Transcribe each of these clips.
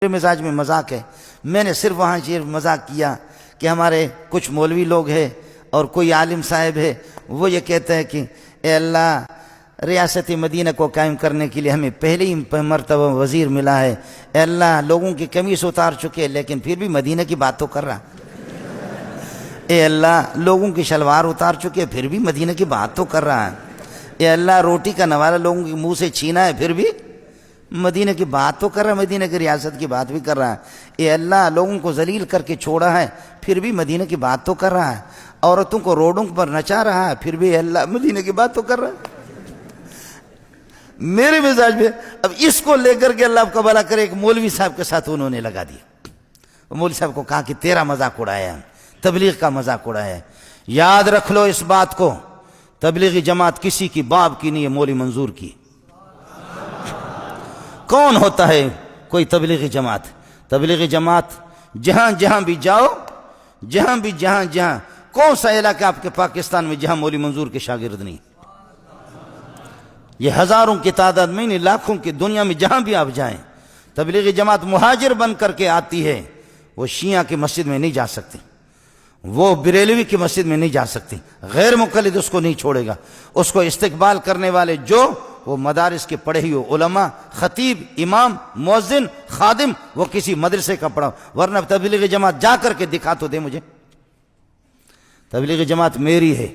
میرے مزاج میں مذاق ہے. میں نے صرف وہاں یہ مذاق کیا کہ ہمارے کچھ مولوی لوگ ہیں اور کوئی عالم صاحب ہے، وہ یہ کہتے ہیں کہ اے اللہ، ریاست مدینہ کو قائم کرنے کے لیے ہمیں پہلی مرتبہ وزیر ملا ہے. اے اللہ، لوگوں کی قمیص اتار چکے لیکن پھر بھی مدینہ کی بات تو کر رہا. اے اللہ، لوگوں کی شلوار اتار چکے پھر بھی مدینہ کی بات تو کر رہا ہے. اے اللہ، روٹی کا نوالہ لوگوں کے منہ سے چھینا ہے پھر بھی مدینہ کی بات تو کر رہا ہے، مدینہ کی ریاست کی بات بھی کر رہا ہے. اے اللہ، لوگوں کو ذلیل کر کے چھوڑا ہے پھر بھی مدینہ کی بات تو کر رہا ہے. عورتوں کو روڈوں پر نچا رہا ہے پھر بھی اے اللہ مدینہ کی بات تو کر رہا ہے. میرے مزاج میں اب اس کو لے کر کے اللہ آپ کا بھلا کرے ایک مولوی صاحب کے ساتھ انہوں نے لگا دیا. مولوی صاحب کو کہا کہ تیرا مذاق اڑایا ہے، تبلیغ کا مذاق اڑایا ہے. یاد رکھ لو اس بات کو، تبلیغی جماعت کسی کی باپ کی نہیں ہے، مولوی منظور کی. کون ہوتا ہے کوئی تبلیغی جماعت؟ تبلیغی جماعت جہاں جہاں بھی جاؤ، جہاں کون سا علاقہ آپ کے پاکستان میں جہاں مولوی منظور کے شاگرد نہیں؟ یہ ہزاروں کی تعداد میں نہیں، لاکھوں کی دنیا میں جہاں بھی آپ جائیں. تبلیغی جماعت مہاجر بن کر کے آتی ہے. وہ شیعہ کی مسجد میں نہیں جا سکتی، وہ بریلوی کی مسجد میں نہیں جا سکتی. غیر مقلد اس کو نہیں چھوڑے گا. اس کو استقبال کرنے والے جو وہ مدارس کے پڑھے ہوئے علماء، خطیب، امام، مؤذن، خادم، وہ کسی مدرسے کا پڑھا. ورنہ تبلیغی جماعت جا کر کے دکھا تو دے مجھے. تبلیغی جماعت میری ہے،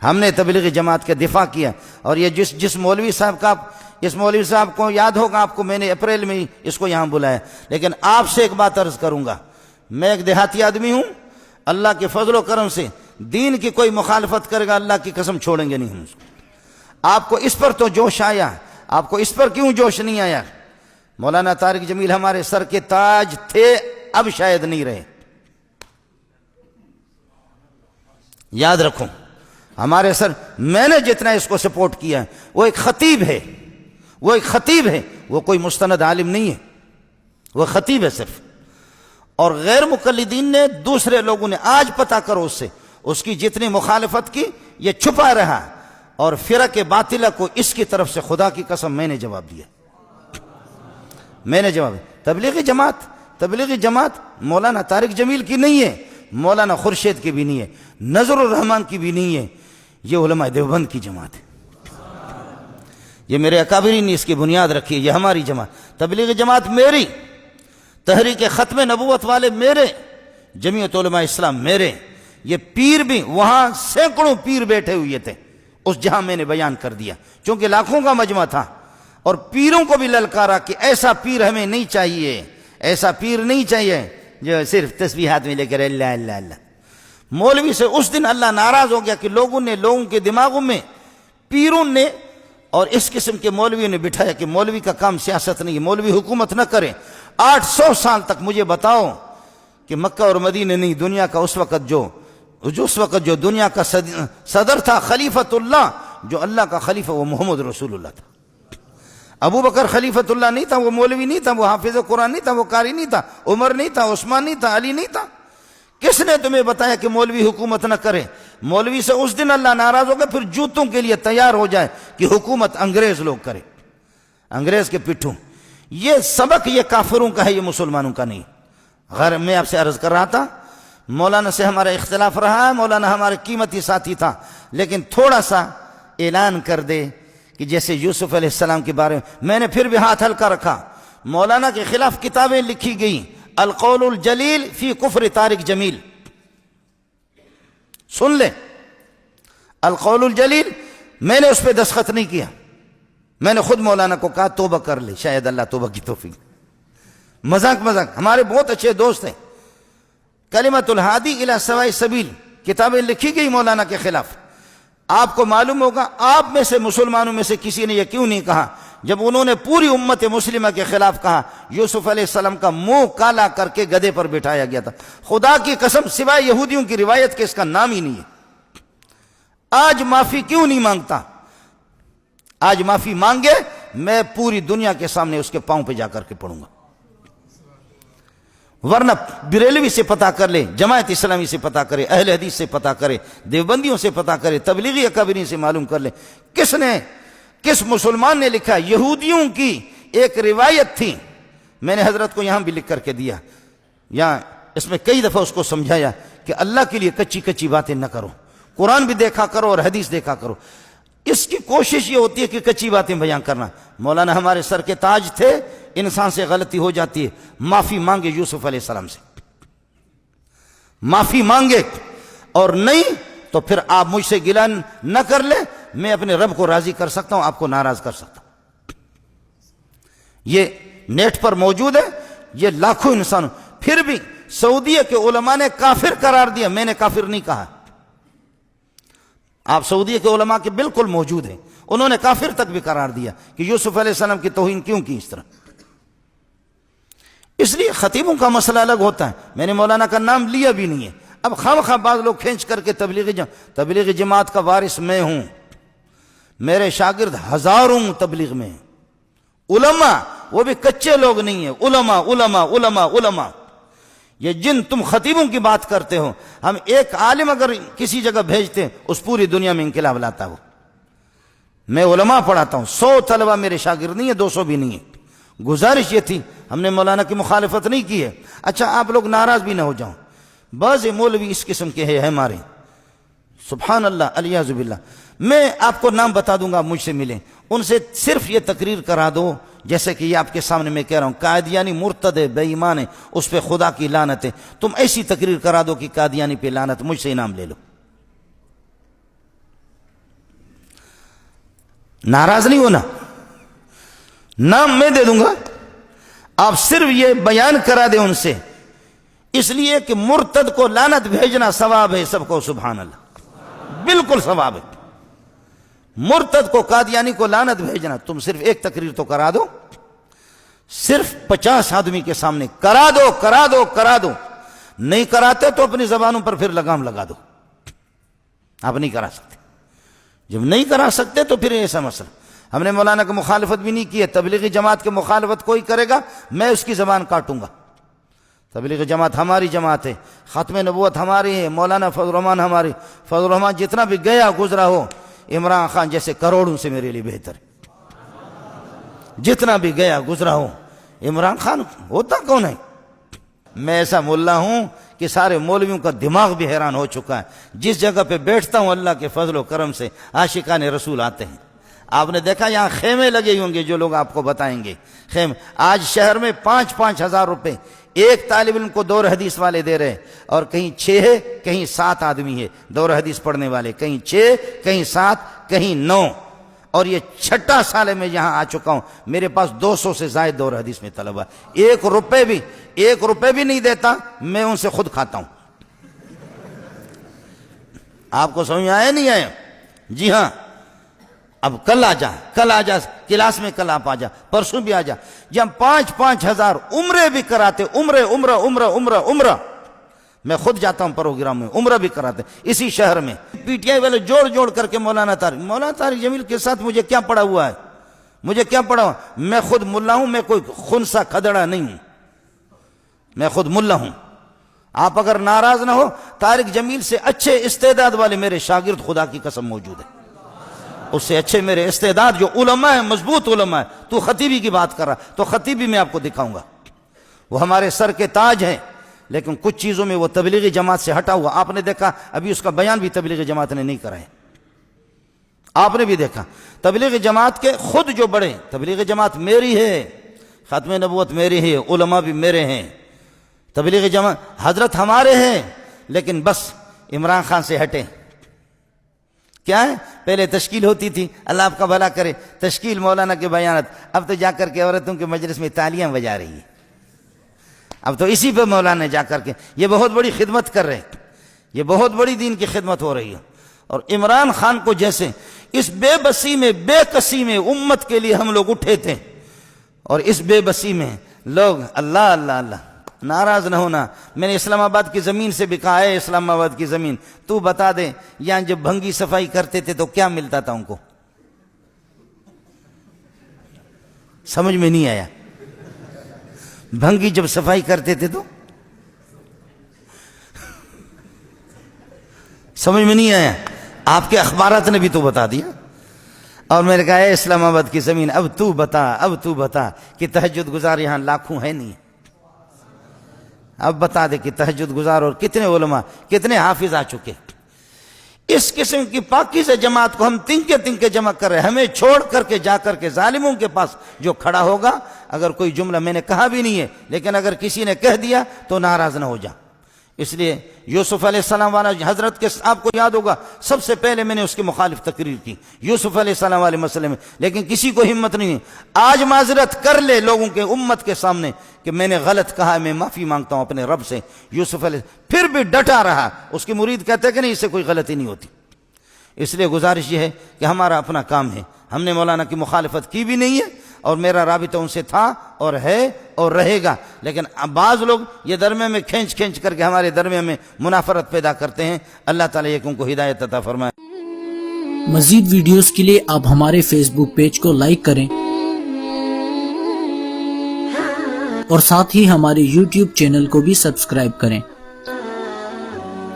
ہم نے تبلیغی جماعت کا دفاع کیا. اور یہ جس مولوی صاحب کا، اس مولوی صاحب کو یاد ہوگا آپ کو، میں نے اپریل میں اس کو یہاں بلایا. لیکن آپ سے ایک بات عرض کروں گا، میں ایک دیہاتی آدمی ہوں، اللہ کے فضل و کرم سے دین کی کوئی مخالفت کرے گا اللہ کی قسم چھوڑیں گے نہیں ہم اس کو. آپ کو اس پر تو جوش آیا، آپ کو اس پر کیوں جوش نہیں آیا؟ مولانا طارق جمیل ہمارے سر کے تاج تھے، اب شاید نہیں رہے. یاد رکھو ہمارے سر، میں نے جتنا اس کو سپورٹ کیا ہے، وہ ایک خطیب ہے، وہ کوئی مستند عالم نہیں ہے، وہ خطیب ہے صرف. اور غیر مقلدین نے، دوسرے لوگوں نے، آج پتہ کرو اس سے، اس کی جتنی مخالفت کی یہ چھپا رہا. اور فرق باطلہ کو اس کی طرف سے خدا کی قسم میں نے جواب دیا. تبلیغی جماعت مولانا طارق جمیل کی نہیں ہے، مولانا خورشید کی بھی نہیں ہے، نظر الرحمان کی بھی نہیں ہے. یہ علماء دیوبند کی جماعت ہے. یہ میرے اکابرین نے اس کی بنیاد رکھی ہے. یہ ہماری جماعت، تبلیغی جماعت میری، تحریک ختم نبوت والے میرے، جمعیت علماء اسلام میرے. یہ پیر بھی، وہاں سینکڑوں پیر بیٹھے ہوئے تھے اس جہاں میں نے بیان کر دیا، چونکہ لاکھوں کا مجمع تھا. اور پیروں کو بھی للکارا کہ ایسا پیر ہمیں نہیں چاہیے، ایسا پیر نہیں چاہیے جو صرف تسبیحات میں لے کر اللہ اللہ اللہ. مولوی سے اس دن اللہ ناراض ہو گیا کہ لوگوں کے دماغوں میں پیروں نے اور اس قسم کے مولویوں نے بٹھایا کہ مولوی کا کام سیاست نہیں ہے، مولوی حکومت نہ کرے. 800 سال تک مجھے بتاؤ کہ مکہ اور مدینہ نہیں، دنیا کا اس وقت جو دنیا کا صدر تھا، خلیفۃ اللہ، جو اللہ کا خلیفہ، وہ محمد رسول اللہ تھا. ابو بکر خلیفۃ اللہ نہیں تھا، وہ مولوی نہیں تھا، وہ حافظ قرآن نہیں تھا، وہ قاری نہیں تھا، عمر نہیں تھا، عثمان نہیں تھا، علی نہیں تھا. کس نے تمہیں بتایا کہ مولوی حکومت نہ کرے؟ مولوی سے اس دن اللہ ناراض ہو گیا، پھر جوتوں کے لیے تیار ہو جائے کہ حکومت انگریز لوگ کرے، انگریز کے پٹھوں. یہ سبق یہ کافروں کا ہے، یہ مسلمانوں کا نہیں. غیر میں آپ سے عرض کر رہا تھا، مولانا سے ہمارا اختلاف رہا ہے، مولانا ہمارے قیمتی ساتھی تھا، لیکن تھوڑا سا اعلان کر دے کہ جیسے یوسف علیہ السلام کے بارے میں نے پھر بھی ہاتھ ہلکا رکھا. مولانا کے خلاف کتابیں لکھی گئی، القول الجلیل فی کفر طارق جمیل، سن لے. القول الجلیل، میں نے اس پہ دستخط نہیں کیا، میں نے خود مولانا کو کہا توبہ کر لے، شاید اللہ توبہ کی توفیق. مذاق ہمارے بہت اچھے دوست ہیں. کلمۃ الہادی الی سواء السبیل کتابیں لکھی گئی مولانا کے خلاف. آپ کو معلوم ہوگا، آپ میں سے مسلمانوں میں سے کسی نے یہ کیوں نہیں کہا جب انہوں نے پوری امت مسلمہ کے خلاف کہا؟ یوسف علیہ السلام کا منہ کالا کر کے گدھے پر بٹھایا گیا تھا. خدا کی قسم سوائے یہودیوں کی روایت کے اس کا نام ہی نہیں ہے. آج معافی کیوں نہیں مانگتا؟ آج معافی مانگے، میں پوری دنیا کے سامنے اس کے پاؤں پہ جا کر کے پڑوں گا. ورنہ بریلوی سے پتہ کر لے، جماعت اسلامی سے پتہ کرے، اہل حدیث سے پتہ کرے، دیوبندیوں سے پتہ کرے، تبلیغی اکابرین سے معلوم کر لے کس مسلمان نے لکھا. یہودیوں کی ایک روایت تھی میں نے حضرت کو یہاں بھی لکھ کر کے دیا، یہاں اس میں کئی دفعہ اس کو سمجھایا کہ اللہ کے لیے کچی کچی باتیں نہ کرو، قرآن بھی دیکھا کرو اور حدیث دیکھا کرو۔ اس کی کوشش یہ ہوتی ہے کہ کچی باتیں بیان کرنا۔ مولانا ہمارے سر کے تاج تھے، انسان سے غلطی ہو جاتی ہے، معافی مانگے یوسف علیہ السلام سے، معافی مانگے، اور نہیں تو پھر آپ مجھ سے گلہ نہ کر لیں، میں اپنے رب کو راضی کر سکتا ہوں، آپ کو ناراض کر سکتا ہوں۔ یہ نیٹ پر موجود ہے، یہ لاکھوں انسان، پھر بھی سعودیہ کے علماء نے کافر قرار دیا، میں نے کافر نہیں کہا۔ آپ سعودیہ کے علماء کے بالکل موجود ہیں، انہوں نے کافر تک بھی قرار دیا کہ یوسف علیہ السلام کی توہین کیوں کی اس طرح۔ اس لیے خطیبوں کا مسئلہ الگ ہوتا ہے، میں نے مولانا کا نام لیا بھی نہیں ہے۔ اب خواہ بعض لوگ کھینچ کر کے تبلیغی جماعت کا وارث میں ہوں، میرے شاگرد ہزاروں تبلیغ میں ہیں، علماء وہ بھی کچے لوگ نہیں ہیں، علماء علماء علماء علماء۔ یہ جن تم خطیبوں کی بات کرتے ہو، ہم ایک عالم اگر کسی جگہ بھیجتے ہیں اس پوری دنیا میں انقلاب لاتا ہو۔ میں علماء پڑھاتا ہوں، 100 طلبہ میرے شاگرد نہیں ہے، 200 بھی نہیں ہے۔ گزارش یہ تھی، ہم نے مولانا کی مخالفت نہیں کی ہے۔ اچھا آپ لوگ ناراض بھی نہ ہو جاؤ، بعض مولوی اس قسم کے ہیں ہمارے، سبحان اللہ الیاذ باللہ، میں آپ کو نام بتا دوں گا، آپ مجھ سے ملیں، ان سے صرف یہ تقریر کرا دو جیسے کہ یہ آپ کے سامنے میں کہہ رہا ہوں، قادیانی مرتد ہے، بے ایمان ہے، اس پہ خدا کی لعنت ہے، تم ایسی تقریر کرا دو کہ قادیانی پہ لعنت، مجھ سے انعام لے لو۔ ناراض نہیں ہونا، نام میں دے دوں گا، آپ صرف یہ بیان کرا دیں ان سے، اس لیے کہ مرتد کو لعنت بھیجنا ثواب ہے سب کو، سبحان اللہ، بالکل ثواب ہے۔ مرتد کو قادیانی کو لعنت بھیجنا، تم صرف ایک تقریر تو کرا دو، صرف 50 آدمی کے سامنے کرا دو کرا دو کرا دو، نہیں کراتے تو اپنی زبانوں پر پھر لگام لگا دو، آپ نہیں کرا سکتے، جب نہیں کرا سکتے تو پھر ایسا مسئلہ۔ ہم نے مولانا کی مخالفت بھی نہیں کی ہے، تبلیغی جماعت کی مخالفت کوئی کرے گا میں اس کی زبان کاٹوں گا۔ تبلیغی جماعت ہماری جماعت ہے، ختم نبوت ہماری ہے، مولانا فضل الرحمان ہماری، فضل الرحمان جتنا بھی گیا گزرا ہو، عمران خان جیسے کروڑوں سے میرے لیے بہتر ہے، جتنا بھی گیا گزرا ہو۔ عمران خان ہوتا کون ہے؟ میں ایسا ملا ہوں کہ سارے مولویوں کا دماغ بھی حیران ہو چکا ہے، جس جگہ پہ بیٹھتا ہوں اللہ کے فضل و کرم سے عاشقان رسول آتے ہیں۔ آپ نے دیکھا یہاں خیمے لگے ہوں گے، جو لوگ آپ کو بتائیں گے خیمے، آج شہر میں 5-5 ہزار روپے ایک طالب علم کو دور حدیث والے دے رہے، اور کہیں 6 ہے کہیں 7 آدمی ہے دور حدیث پڑھنے والے، کہیں 6 کہیں 7 کہیں 9، اور یہ 6واں سال میں یہاں آ چکا ہوں، میرے پاس 200 سے زائد دور حدیث میں طلبہ، 1 روپے بھی نہیں دیتا، میں ان سے خود کھاتا ہوں۔ آپ کو سمجھ آیا نہیں آیا؟ جی ہاں، اب کل آ جا کلاس میں، کل آپ آ جا، پرسوں بھی آ جا، جب 5-5 ہزار عمرے بھی کراتے، عمرہ میں خود جاتا ہوں پروگرام میں، عمرہ بھی کراتے اسی شہر میں، پی ٹی آئی والے جوڑ کر کے مولانا طارق جمیل کے ساتھ مجھے کیا پڑا ہوا ہے، مجھے کیا پڑا ہوا، میں خود ملا ہوں، میں کوئی خنسا کھدڑا نہیں ہوں، میں خود ملا ہوں۔ آپ اگر ناراض نہ ہو، طارق جمیل سے اچھے استعداد والے میرے شاگرد خدا کی قسم موجود ہیں، اس سے اچھے میرے استعداد جو علماء ہیں، مضبوط علماء ہیں۔ تو خطیبی کی بات کر رہا، تو خطیبی میں آپ کو دکھاؤں گا، وہ ہمارے سر کے تاج ہیں، لیکن کچھ چیزوں میں وہ تبلیغی جماعت سے ہٹا ہوا۔ آپ نے دیکھا ابھی اس کا بیان بھی تبلیغی جماعت نے نہیں کرا ہے، آپ نے بھی دیکھا تبلیغی جماعت کے خود جو بڑے، تبلیغی جماعت میری ہے، ختم نبوت میری ہے، علماء بھی میرے ہیں، تبلیغی جماعت حضرت ہمارے ہیں، لیکن بس عمران خان سے ہٹے۔ کیا ہے؟ پہلے تشکیل ہوتی تھی، اللہ آپ کا بھلا کرے، تشکیل مولانا کے بیانات، اب تو جا کر کے عورتوں کے مجلس میں تالیاں بجا رہی ہے، اب تو اسی پہ مولانا جا کر کے یہ بہت بڑی خدمت کر رہے ہیں، یہ بہت بڑی دین کی خدمت ہو رہی ہے۔ اور عمران خان کو جیسے اس بے بسی میں، بے کسی میں امت کے لیے ہم لوگ اٹھے تھے، اور اس بے بسی میں لوگ اللہ اللہ اللہ، ناراض نہ ہونا۔ میں نے اسلام آباد کی زمین سے بھی کہا ہے، اسلام آباد کی زمین تو بتا دے، یہاں جب بھنگی صفائی کرتے تھے تو کیا ملتا تھا ان کو؟ سمجھ میں نہیں آیا؟ بھنگی جب صفائی کرتے تھے تو سمجھ میں نہیں آیا؟ آپ کے اخبارات نے بھی تو بتا دیا۔ اور میں نے کہا اے اسلام آباد کی زمین، اب تو بتا کہ تہجد گزار یہاں لاکھوں ہے نہیں، اب بتا دے کہ تہجد گزار اور کتنے علماء کتنے حافظ آ چکے۔ اس قسم کی پاکیزہ جماعت کو ہم تنکے جمع کر رہے ہیں، ہمیں چھوڑ کر کے جا کر کے ظالموں کے پاس جو کھڑا ہوگا، اگر کوئی جملہ میں نے کہا بھی نہیں ہے لیکن اگر کسی نے کہہ دیا تو ناراض نہ ہو جا۔ اس لیے یوسف علیہ السلام والا حضرت کے آپ کو یاد ہوگا، سب سے پہلے میں نے اس کے مخالف تقریر کی یوسف علیہ السلام والے مسئلے میں، لیکن کسی کو ہمت نہیں ہے۔ آج معذرت کر لے لوگوں کے امت کے سامنے کہ میں نے غلط کہا، میں معافی مانگتا ہوں اپنے رب سے۔ یوسف علیہ پھر بھی ڈٹا رہا، اس کی مرید کہتے کہ نہیں اس سے کوئی غلطی نہیں ہوتی۔ اس لیے گزارش یہ ہے کہ ہمارا اپنا کام ہے، ہم نے مولانا کی مخالفت کی بھی نہیں ہے اور میرا رابطہ ان سے تھا اور ہے اور رہے گا، لیکن بعض لوگ یہ درمیان میں کھینچ کر کے ہمارے درمیان میں منافرت پیدا کرتے ہیں۔ اللہ تعالیٰ ایک ان کو ہدایت عطا فرمائے۔ مزید ویڈیوز کے لیے آپ ہمارے فیس بک پیج کو لائک کریں اور ساتھ ہی ہمارے یوٹیوب چینل کو بھی سبسکرائب کریں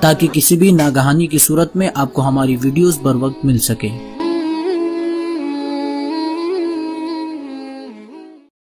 تاکہ کسی بھی ناگہانی کی صورت میں آپ کو ہماری ویڈیوز بر وقت مل سکے۔